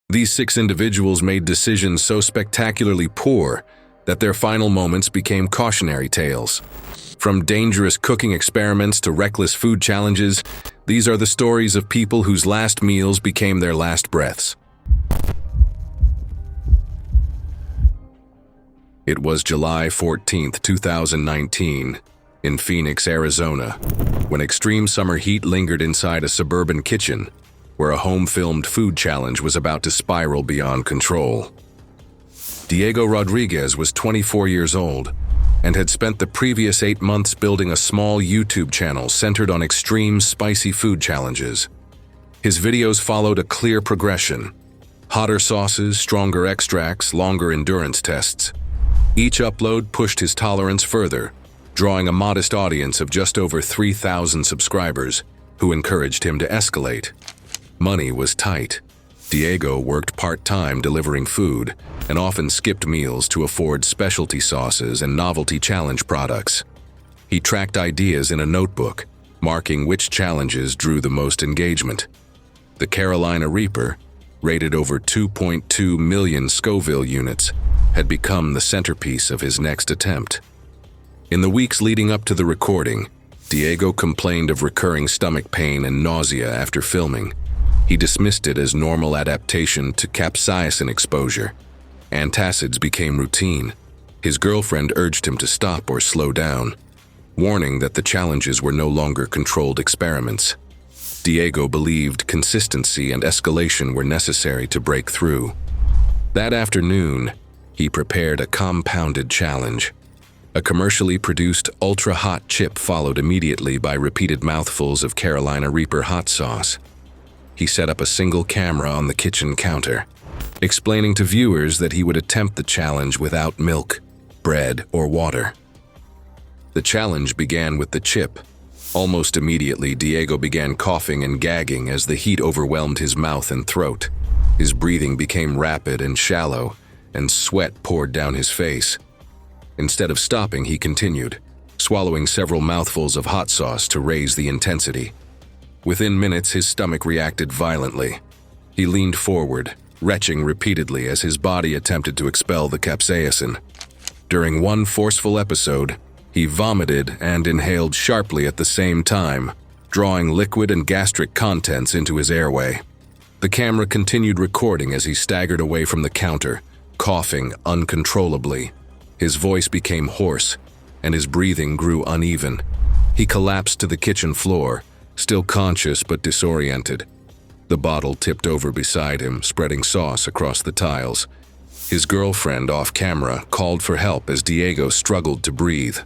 These 6 individuals made decisions so spectacularly poor that their final moments became cautionary tales. From dangerous cooking experiments to reckless food challenges, these are the stories of people whose last meals became their last breaths. It was July 14, 2019, in Phoenix, Arizona, when extreme summer heat lingered inside a suburban kitchen, where a home-filmed food challenge was about to spiral beyond control. Diego Rodriguez was 24 years old and had spent the previous 8 months building a small YouTube channel centered on extreme spicy food challenges. His videos followed a clear progression: hotter sauces, stronger extracts, longer endurance tests. Each upload pushed his tolerance further, drawing a modest audience of just over 3,000 subscribers, who encouraged him to escalate. Money was tight. Diego worked part-time delivering food and often skipped meals to afford specialty sauces and novelty challenge products. He tracked ideas in a notebook, marking which challenges drew the most engagement. The Carolina Reaper, rated over 2.2 million Scoville units, had become the centerpiece of his next attempt. In the weeks leading up to the recording, Diego complained of recurring stomach pain and nausea after filming. He dismissed it as normal adaptation to capsaicin exposure. Antacids became routine. His girlfriend urged him to stop or slow down, warning that the challenges were no longer controlled experiments. Diego believed consistency and escalation were necessary to break through. That afternoon, he prepared a compounded challenge. A commercially produced ultra-hot chip followed immediately by repeated mouthfuls of Carolina Reaper hot sauce. He set up a single camera on the kitchen counter, explaining to viewers that he would attempt the challenge without milk, bread, or water. The challenge began with the chip. Almost immediately, Diego began coughing and gagging as the heat overwhelmed his mouth and throat. His breathing became rapid and shallow, and sweat poured down his face. Instead of stopping, he continued, swallowing several mouthfuls of hot sauce to raise the intensity. Within minutes, his stomach reacted violently. He leaned forward, retching repeatedly as his body attempted to expel the capsaicin. During one forceful episode, he vomited and inhaled sharply at the same time, drawing liquid and gastric contents into his airway. The camera continued recording as he staggered away from the counter, coughing uncontrollably. His voice became hoarse, and his breathing grew uneven. He collapsed to the kitchen floor, still conscious but disoriented. The bottle tipped over beside him, spreading sauce across the tiles. His girlfriend, off camera, called for help as Diego struggled to breathe.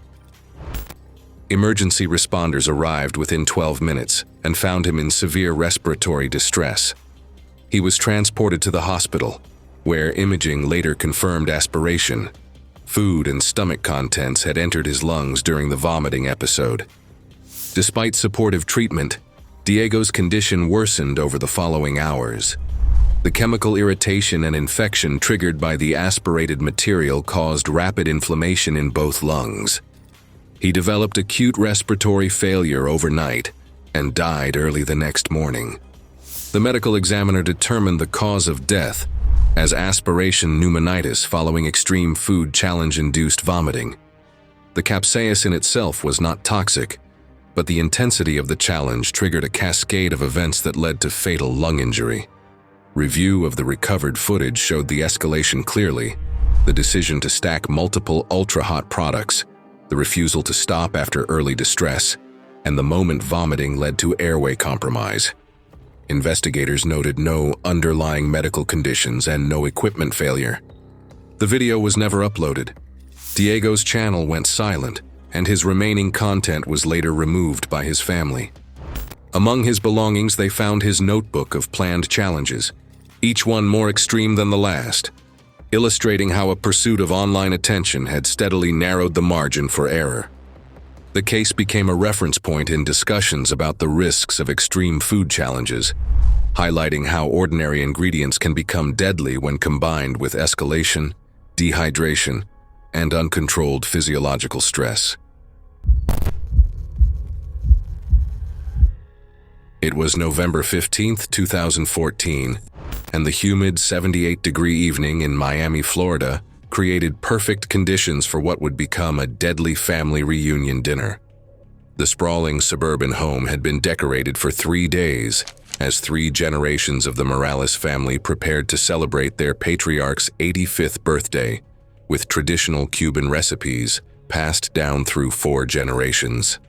Emergency responders arrived within 12 minutes and found him in severe respiratory distress. He was transported to the hospital, where imaging later confirmed aspiration. Food and stomach contents had entered his lungs during the vomiting episode. Despite supportive treatment, Diego's condition worsened over the following hours. The chemical irritation and infection triggered by the aspirated material caused rapid inflammation in both lungs. He developed acute respiratory failure overnight and died early the next morning. The medical examiner determined the cause of death as aspiration pneumonitis following extreme food challenge-induced vomiting. The capsaicin itself was not toxic, but the intensity of the challenge triggered a cascade of events that led to fatal lung injury. Review of the recovered footage showed the escalation clearly: the decision to stack multiple ultra-hot products, the refusal to stop after early distress, and the moment vomiting led to airway compromise. Investigators noted no underlying medical conditions and no equipment failure. The video was never uploaded. Diego's channel went silent, and his remaining content was later removed by his family. Among his belongings, they found his notebook of planned challenges, each one more extreme than the last, illustrating how a pursuit of online attention had steadily narrowed the margin for error. The case became a reference point in discussions about the risks of extreme food challenges, highlighting how ordinary ingredients can become deadly when combined with escalation, dehydration, and uncontrolled physiological stress. It was November 15, 2014, and the humid 78-degree evening in Miami, Florida, created perfect conditions for what would become a deadly family reunion dinner. The sprawling suburban home had been decorated for 3 days, as 3 generations of the Morales family prepared to celebrate their patriarch's 85th birthday, with traditional Cuban recipes passed down through 4 generations.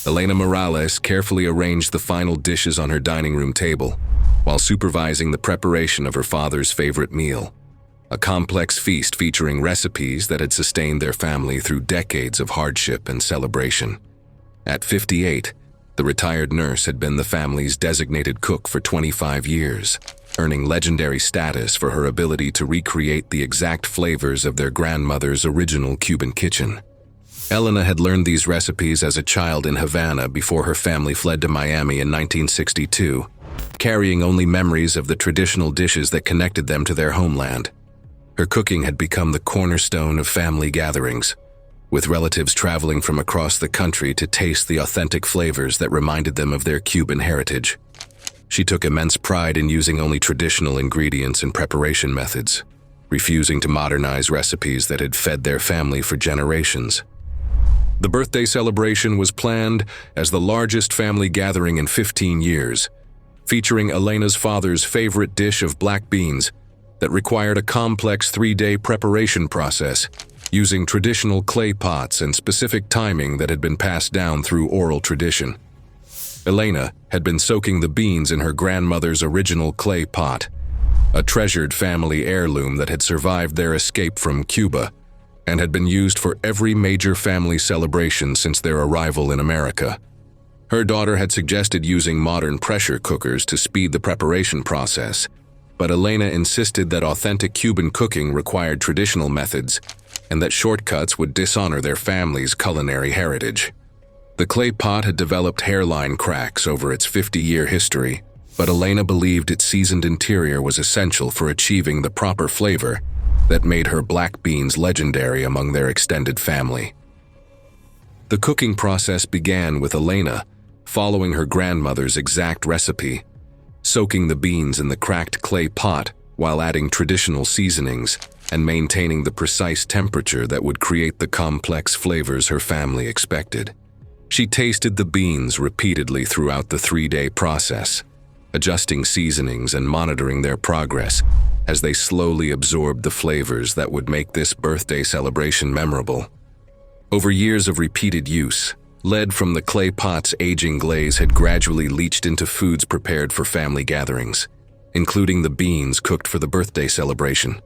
Elena Morales carefully arranged the final dishes on her dining room table, while supervising the preparation of her father's favorite meal, a complex feast featuring recipes that had sustained their family through decades of hardship and celebration. At 58, the retired nurse had been the family's designated cook for 25 years, earning legendary status for her ability to recreate the exact flavors of their grandmother's original Cuban kitchen. Elena had learned these recipes as a child in Havana before her family fled to Miami in 1962, carrying only memories of the traditional dishes that connected them to their homeland. Her cooking had become the cornerstone of family gatherings, with relatives traveling from across the country to taste the authentic flavors that reminded them of their Cuban heritage. She took immense pride in using only traditional ingredients and preparation methods, refusing to modernize recipes that had fed their family for generations. The birthday celebration was planned as the largest family gathering in 15 years, featuring Elena's father's favorite dish of black beans that required a complex 3-day preparation process, using traditional clay pots and specific timing that had been passed down through oral tradition. Elena had been soaking the beans in her grandmother's original clay pot, a treasured family heirloom that had survived their escape from Cuba and had been used for every major family celebration since their arrival in America. Her daughter had suggested using modern pressure cookers to speed the preparation process, but Elena insisted that authentic Cuban cooking required traditional methods and that shortcuts would dishonor their family's culinary heritage. The clay pot had developed hairline cracks over its 50-year history, but Elena believed its seasoned interior was essential for achieving the proper flavor that made her black beans legendary among their extended family. The cooking process began with Elena following her grandmother's exact recipe, soaking the beans in the cracked clay pot while adding traditional seasonings and maintaining the precise temperature that would create the complex flavors her family expected. She tasted the beans repeatedly throughout the 3-day process, adjusting seasonings and monitoring their progress as they slowly absorbed the flavors that would make this birthday celebration memorable. Over years of repeated use, lead from the clay pot's aging glaze had gradually leached into foods prepared for family gatherings, including the beans cooked for the birthday celebration.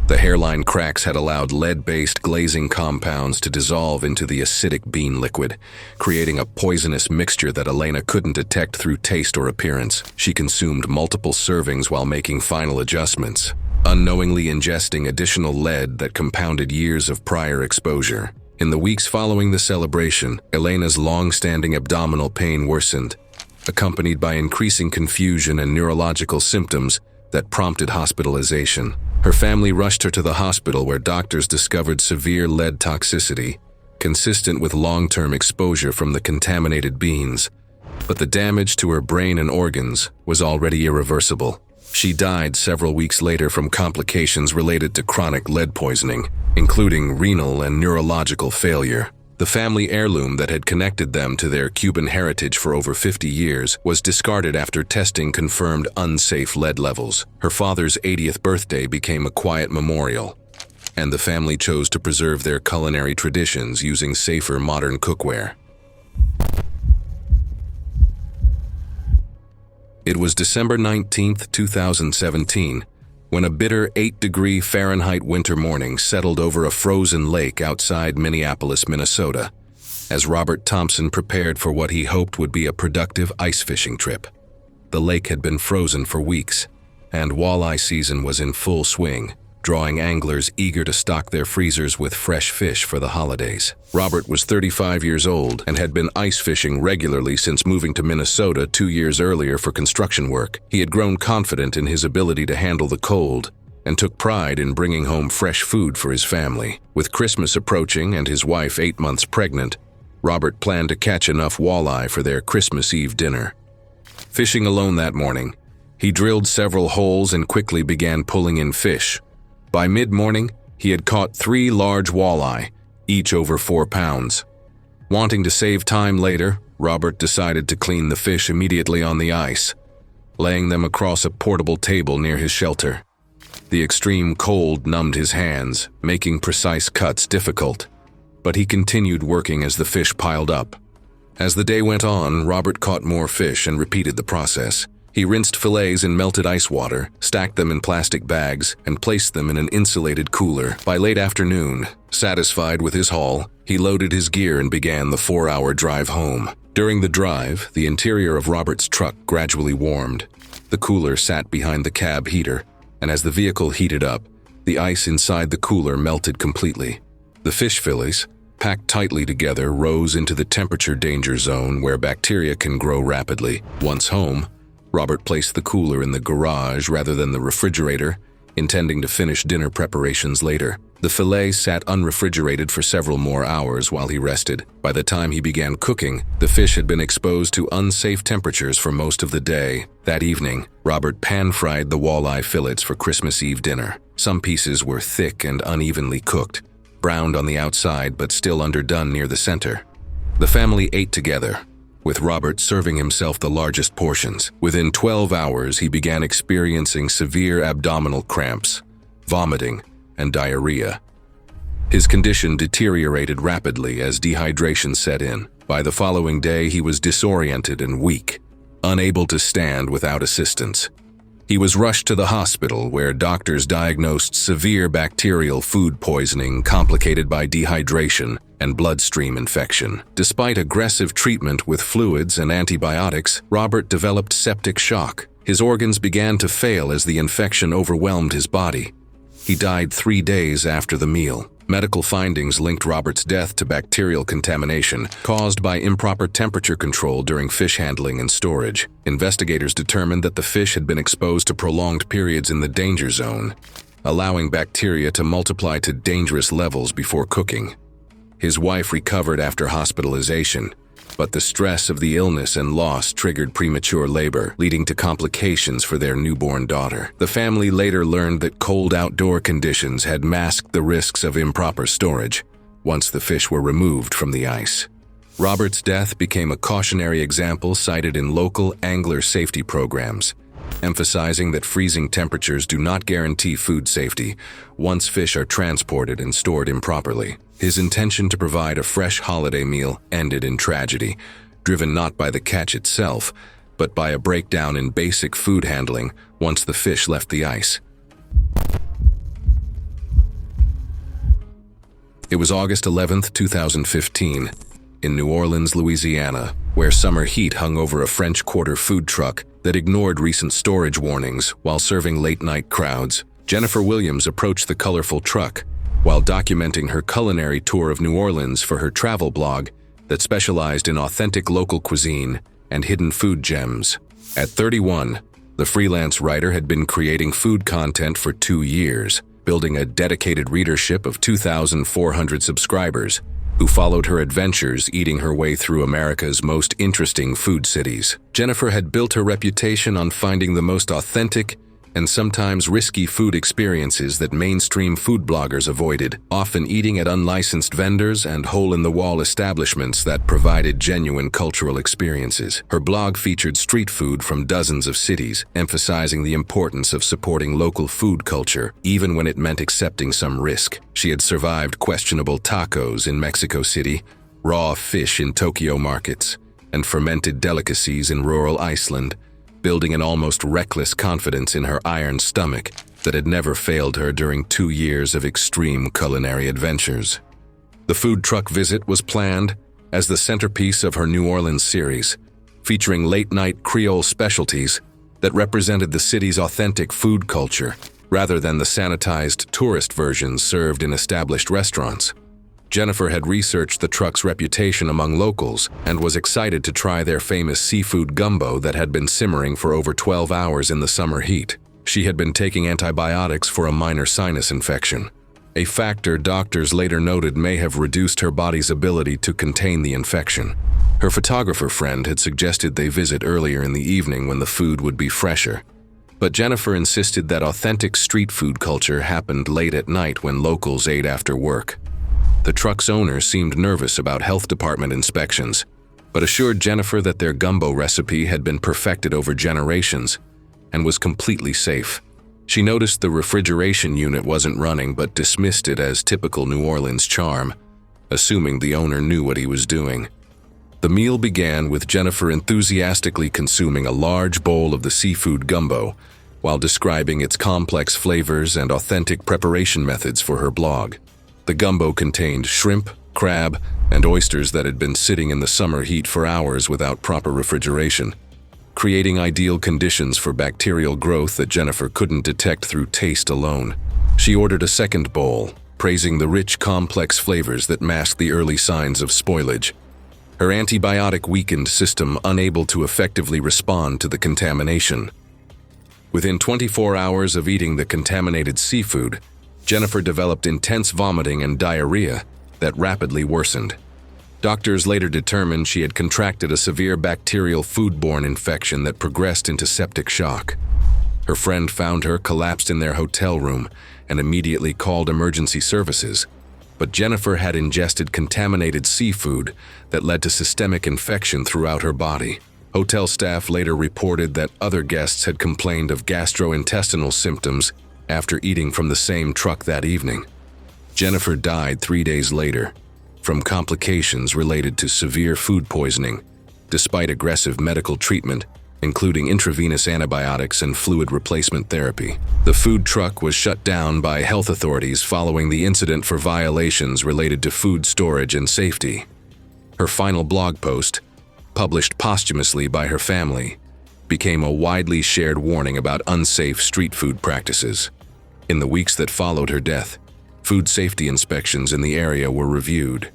The hairline cracks had allowed lead-based glazing compounds to dissolve into the acidic bean liquid, creating a poisonous mixture that Elena couldn't detect through taste or appearance. She consumed multiple servings while making final adjustments, unknowingly ingesting additional lead that compounded years of prior exposure. In the weeks following the celebration, Elena's long-standing abdominal pain worsened, accompanied by increasing confusion and neurological symptoms that prompted hospitalization. Her family rushed her to the hospital where doctors discovered severe lead toxicity, consistent with long-term exposure from the contaminated beans, but the damage to her brain and organs was already irreversible. She died several weeks later from complications related to chronic lead poisoning, including renal and neurological failure. The family heirloom that had connected them to their Cuban heritage for over 50 years was discarded after testing confirmed unsafe lead levels. Her father's 80th birthday became a quiet memorial, and the family chose to preserve their culinary traditions using safer modern cookware. It was December 19, 2017, when a bitter 8-degree Fahrenheit winter morning settled over a frozen lake outside Minneapolis, Minnesota, as Robert Thompson prepared for what he hoped would be a productive ice fishing trip. The lake had been frozen for weeks, and walleye season was in full swing, drawing anglers eager to stock their freezers with fresh fish for the holidays. Robert was 35 years old and had been ice fishing regularly since moving to Minnesota 2 years earlier for construction work. He had grown confident in his ability to handle the cold and took pride in bringing home fresh food for his family. With Christmas approaching and his wife 8 months pregnant, Robert planned to catch enough walleye for their Christmas Eve dinner. Fishing alone that morning, He drilled several holes and quickly began pulling in fish. By mid-morning, he had caught 3 large walleye, each over 4 pounds. Wanting to save time later, Robert decided to clean the fish immediately on the ice, laying them across a portable table near his shelter. The extreme cold numbed his hands, making precise cuts difficult, but he continued working as the fish piled up. As the day went on, Robert caught more fish and repeated the process. He rinsed fillets in melted ice water, stacked them in plastic bags, and placed them in an insulated cooler. By late afternoon, satisfied with his haul, he loaded his gear and began the 4-hour drive home. During the drive, the interior of Robert's truck gradually warmed. The cooler sat behind the cab heater, and as the vehicle heated up, the ice inside the cooler melted completely. The fish fillets, packed tightly together, rose into the temperature danger zone where bacteria can grow rapidly. Once home, Robert placed the cooler in the garage rather than the refrigerator, intending to finish dinner preparations later. The fillet sat unrefrigerated for several more hours while he rested. By the time he began cooking, the fish had been exposed to unsafe temperatures for most of the day. That evening, Robert pan-fried the walleye fillets for Christmas Eve dinner. Some pieces were thick and unevenly cooked, browned on the outside but still underdone near the center. The family ate together, with Robert serving himself the largest portions. Within 12 hours, he began experiencing severe abdominal cramps, vomiting, and diarrhea. His condition deteriorated rapidly as dehydration set in. By the following day, he was disoriented and weak, unable to stand without assistance. He was rushed to the hospital where doctors diagnosed severe bacterial food poisoning complicated by dehydration and bloodstream infection. Despite aggressive treatment with fluids and antibiotics, Robert developed septic shock. His organs began to fail as the infection overwhelmed his body. He died 3 days after the meal. Medical findings linked Robert's death to bacterial contamination caused by improper temperature control during fish handling and storage. Investigators determined that the fish had been exposed to prolonged periods in the danger zone, allowing bacteria to multiply to dangerous levels before cooking. His wife recovered after hospitalization, but the stress of the illness and loss triggered premature labor, leading to complications for their newborn daughter. The family later learned that cold outdoor conditions had masked the risks of improper storage once the fish were removed from the ice. Robert's death became a cautionary example cited in local angler safety programs, emphasizing that freezing temperatures do not guarantee food safety once fish are transported and stored improperly. His intention to provide a fresh holiday meal ended in tragedy, driven not by the catch itself, but by a breakdown in basic food handling once the fish left the ice. It was August 11, 2015, in New Orleans, Louisiana, where summer heat hung over a French Quarter food truck that ignored recent storage warnings while serving late-night crowds. Jennifer Williams approached the colorful truck while documenting her culinary tour of New Orleans for her travel blog that specialized in authentic local cuisine and hidden food gems. At 31, the freelance writer had been creating food content for 2 years, building a dedicated readership of 2,400 subscribers who followed her adventures eating her way through America's most interesting food cities. Jennifer had built her reputation on finding the most authentic and sometimes risky food experiences that mainstream food bloggers avoided, often eating at unlicensed vendors and hole-in-the-wall establishments that provided genuine cultural experiences. Her blog featured street food from dozens of cities, emphasizing the importance of supporting local food culture, even when it meant accepting some risk. She had survived questionable tacos in Mexico City, raw fish in Tokyo markets, and fermented delicacies in rural Iceland, building an almost reckless confidence in her iron stomach that had never failed her during 2 years of extreme culinary adventures. The food truck visit was planned as the centerpiece of her New Orleans series, featuring late-night Creole specialties that represented the city's authentic food culture rather than the sanitized tourist versions served in established restaurants. Jennifer had researched the truck's reputation among locals and was excited to try their famous seafood gumbo that had been simmering for over 12 hours in the summer heat. She had been taking antibiotics for a minor sinus infection, a factor doctors later noted may have reduced her body's ability to contain the infection. Her photographer friend had suggested they visit earlier in the evening when the food would be fresher, But Jennifer insisted that authentic street food culture happened late at night when locals ate after work. The truck's owner seemed nervous about health department inspections, but assured Jennifer that their gumbo recipe had been perfected over generations and was completely safe. She noticed the refrigeration unit wasn't running but dismissed it as typical New Orleans charm, assuming the owner knew what he was doing. The meal began with Jennifer enthusiastically consuming a large bowl of the seafood gumbo while describing its complex flavors and authentic preparation methods for her blog. The gumbo contained shrimp, crab, and oysters that had been sitting in the summer heat for hours without proper refrigeration, creating ideal conditions for bacterial growth that Jennifer couldn't detect through taste alone. She ordered a second bowl, praising the rich, complex flavors that masked the early signs of spoilage. Her antibiotic-weakened system unable to effectively respond to the contamination. Within 24 hours of eating the contaminated seafood, Jennifer developed intense vomiting and diarrhea that rapidly worsened. Doctors later determined she had contracted a severe bacterial foodborne infection that progressed into septic shock. Her friend found her collapsed in their hotel room and immediately called emergency services. But Jennifer had ingested contaminated seafood that led to systemic infection throughout her body. Hotel staff later reported that other guests had complained of gastrointestinal symptoms after eating from the same truck that evening. Jennifer died 3 days later from complications related to severe food poisoning, despite aggressive medical treatment, including intravenous antibiotics and fluid replacement therapy. The food truck was shut down by health authorities following the incident for violations related to food storage and safety. Her final blog post, published posthumously by her family, became a widely shared warning about unsafe street food practices. In the weeks that followed her death, food safety inspections in the area were reviewed.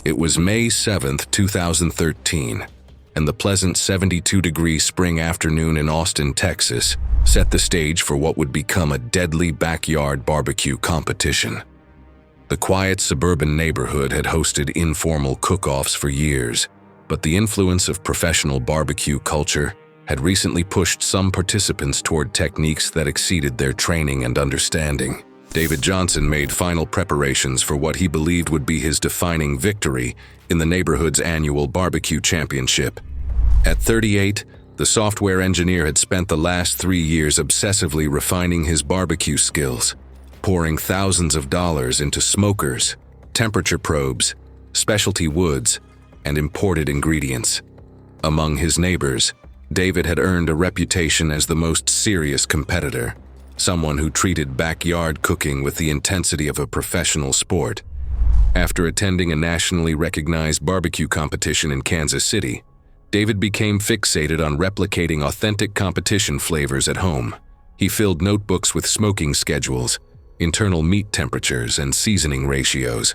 It was May 7, 2013, and the pleasant 72-degree spring afternoon in Austin, Texas, set the stage for what would become a deadly backyard barbecue competition. The quiet suburban neighborhood had hosted informal cook-offs for years, but the influence of professional barbecue culture had recently pushed some participants toward techniques that exceeded their training and understanding. David Johnson made final preparations for what he believed would be his defining victory in the neighborhood's annual barbecue championship. At 38, the software engineer had spent the last 3 years obsessively refining his barbecue skills, pouring thousands of dollars into smokers, temperature probes, specialty woods, and imported ingredients. Among his neighbors, David had earned a reputation as the most serious competitor, someone who treated backyard cooking with the intensity of a professional sport. After attending a nationally recognized barbecue competition in Kansas City, David became fixated on replicating authentic competition flavors at home. He filled notebooks with smoking schedules, internal meat temperatures, and seasoning ratios,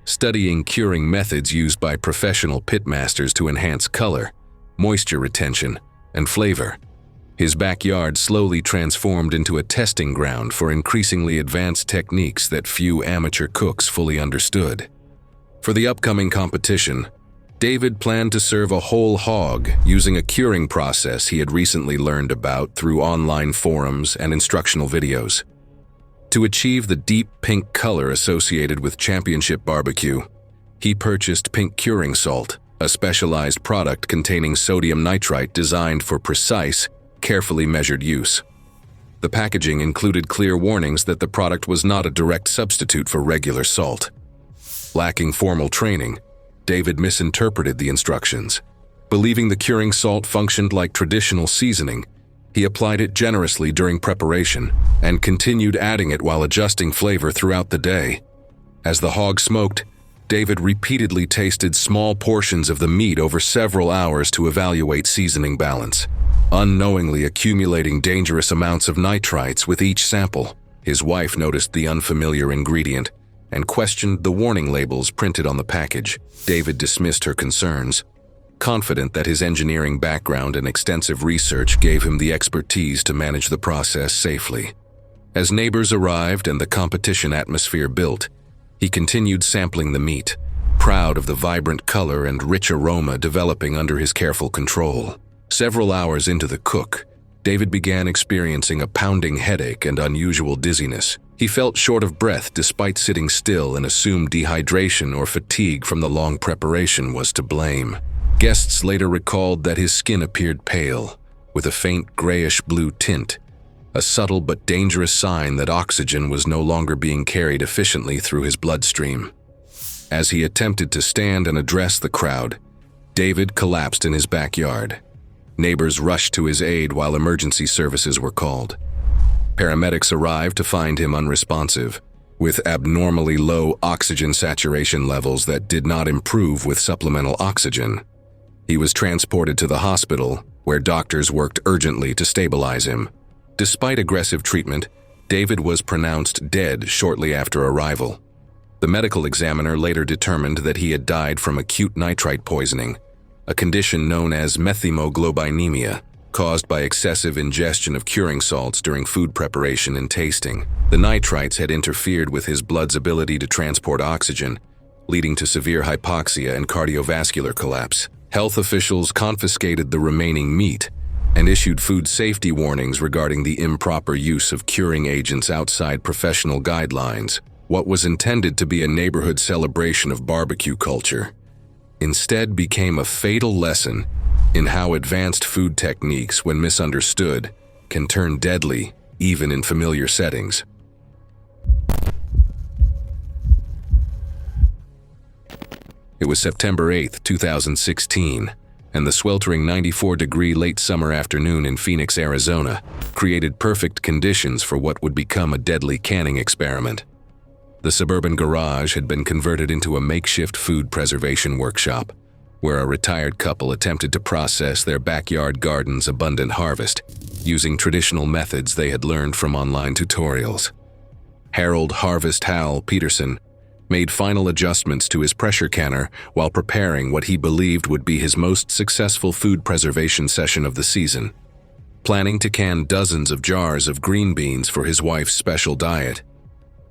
studying curing methods used by professional pitmasters to enhance color, moisture retention, and flavor. His backyard slowly transformed into a testing ground for increasingly advanced techniques that few amateur cooks fully understood. For the upcoming competition, David planned to serve a whole hog using a curing process he had recently learned about through online forums and instructional videos. To achieve the deep pink color associated with championship barbecue, he purchased pink curing salt, a specialized product containing sodium nitrite designed for precise, carefully measured use. The packaging included clear warnings that the product was not a direct substitute for regular salt. Lacking formal training, David misinterpreted the instructions. Believing the curing salt functioned like traditional seasoning, he applied it generously during preparation and continued adding it while adjusting flavor throughout the day. As the hog smoked, David repeatedly tasted small portions of the meat over several hours to evaluate seasoning balance, unknowingly accumulating dangerous amounts of nitrites with each sample. His wife noticed the unfamiliar ingredient and questioned the warning labels printed on the package. David dismissed her concerns, confident that his engineering background and extensive research gave him the expertise to manage the process safely. As neighbors arrived and the competition atmosphere built, he continued sampling the meat, proud of the vibrant color and rich aroma developing under his careful control. Several hours into the cook, David began experiencing a pounding headache and unusual dizziness. He felt short of breath despite sitting still and assumed dehydration or fatigue from the long preparation was to blame. Guests later recalled that his skin appeared pale, with a faint grayish-blue tint, a subtle but dangerous sign that oxygen was no longer being carried efficiently through his bloodstream. As he attempted to stand and address the crowd, David collapsed in his backyard. Neighbors rushed to his aid while emergency services were called. Paramedics arrived to find him unresponsive, with abnormally low oxygen saturation levels that did not improve with supplemental oxygen. He was transported to the hospital, where doctors worked urgently to stabilize him. Despite aggressive treatment, David was pronounced dead shortly after arrival. The medical examiner later determined that he had died from acute nitrite poisoning, a condition known as methemoglobinemia, caused by excessive ingestion of curing salts during food preparation and tasting. The nitrites had interfered with his blood's ability to transport oxygen, leading to severe hypoxia and cardiovascular collapse. Health officials confiscated the remaining meat and issued food safety warnings regarding the improper use of curing agents outside professional guidelines. What was intended to be a neighborhood celebration of barbecue culture instead became a fatal lesson in how advanced food techniques, when misunderstood, can turn deadly even in familiar settings. It was September 8, 2016, and the sweltering 94-degree late summer afternoon in Phoenix, Arizona, created perfect conditions for what would become a deadly canning experiment. The suburban garage had been converted into a makeshift food preservation workshop, where a retired couple attempted to process their backyard garden's abundant harvest, using traditional methods they had learned from online tutorials. Harold Harvest Hal Peterson made final adjustments to his pressure canner while preparing what he believed would be his most successful food preservation session of the season, planning to can dozens of jars of green beans for his wife's special diet.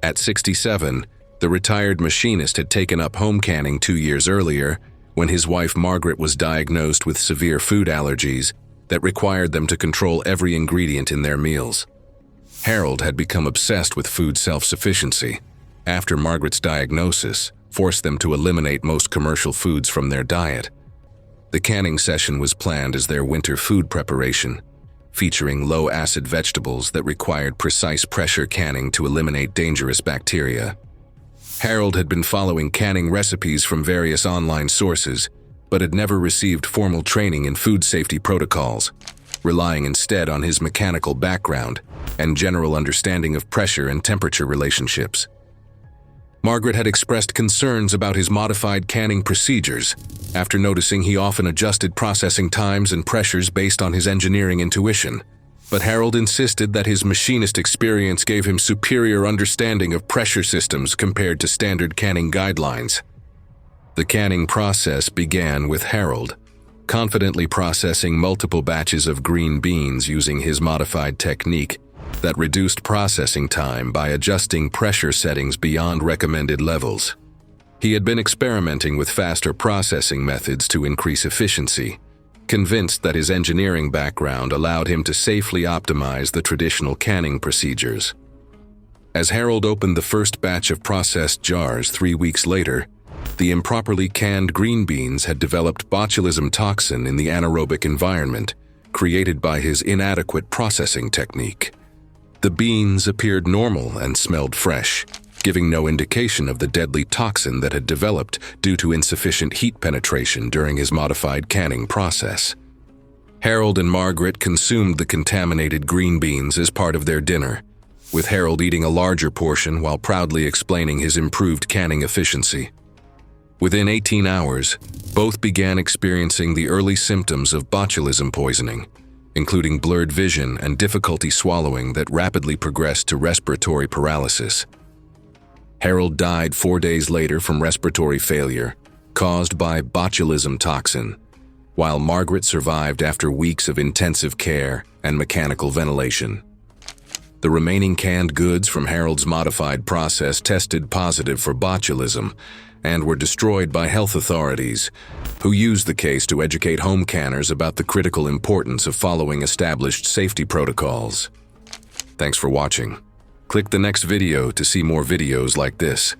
At 67, the retired machinist had taken up home canning 2 years earlier when his wife Margaret was diagnosed with severe food allergies that required them to control every ingredient in their meals. Harold had become obsessed with food self-sufficiency. After Margaret's diagnosis, forced them to eliminate most commercial foods from their diet. The canning session was planned as their winter food preparation, featuring low-acid vegetables that required precise pressure canning to eliminate dangerous bacteria. Harold had been following canning recipes from various online sources, but had never received formal training in food safety protocols, relying instead on his mechanical background and general understanding of pressure and temperature relationships. Margaret had expressed concerns about his modified canning procedures after noticing he often adjusted processing times and pressures based on his engineering intuition. But Harold insisted that his machinist experience gave him superior understanding of pressure systems compared to standard canning guidelines. The canning process began with Harold confidently processing multiple batches of green beans using his modified technique that reduced processing time by adjusting pressure settings beyond recommended levels. He had been experimenting with faster processing methods to increase efficiency, convinced that his engineering background allowed him to safely optimize the traditional canning procedures. As Harold opened the first batch of processed jars 3 weeks later, the improperly canned green beans had developed botulism toxin in the anaerobic environment created by his inadequate processing technique. The beans appeared normal and smelled fresh, giving no indication of the deadly toxin that had developed due to insufficient heat penetration during his modified canning process. Harold and Margaret consumed the contaminated green beans as part of their dinner, with Harold eating a larger portion while proudly explaining his improved canning efficiency. Within 18 hours, both began experiencing the early symptoms of botulism poisoning, including blurred vision and difficulty swallowing that rapidly progressed to respiratory paralysis. Harold died 4 days later from respiratory failure caused by botulism toxin, while Margaret survived after weeks of intensive care and mechanical ventilation. The remaining canned goods from Harold's modified process tested positive for botulism, and were destroyed by health authorities, who used the case to educate home canners about the critical importance of following established safety protocols. Thanks for watching. Click the next video to see more videos like this.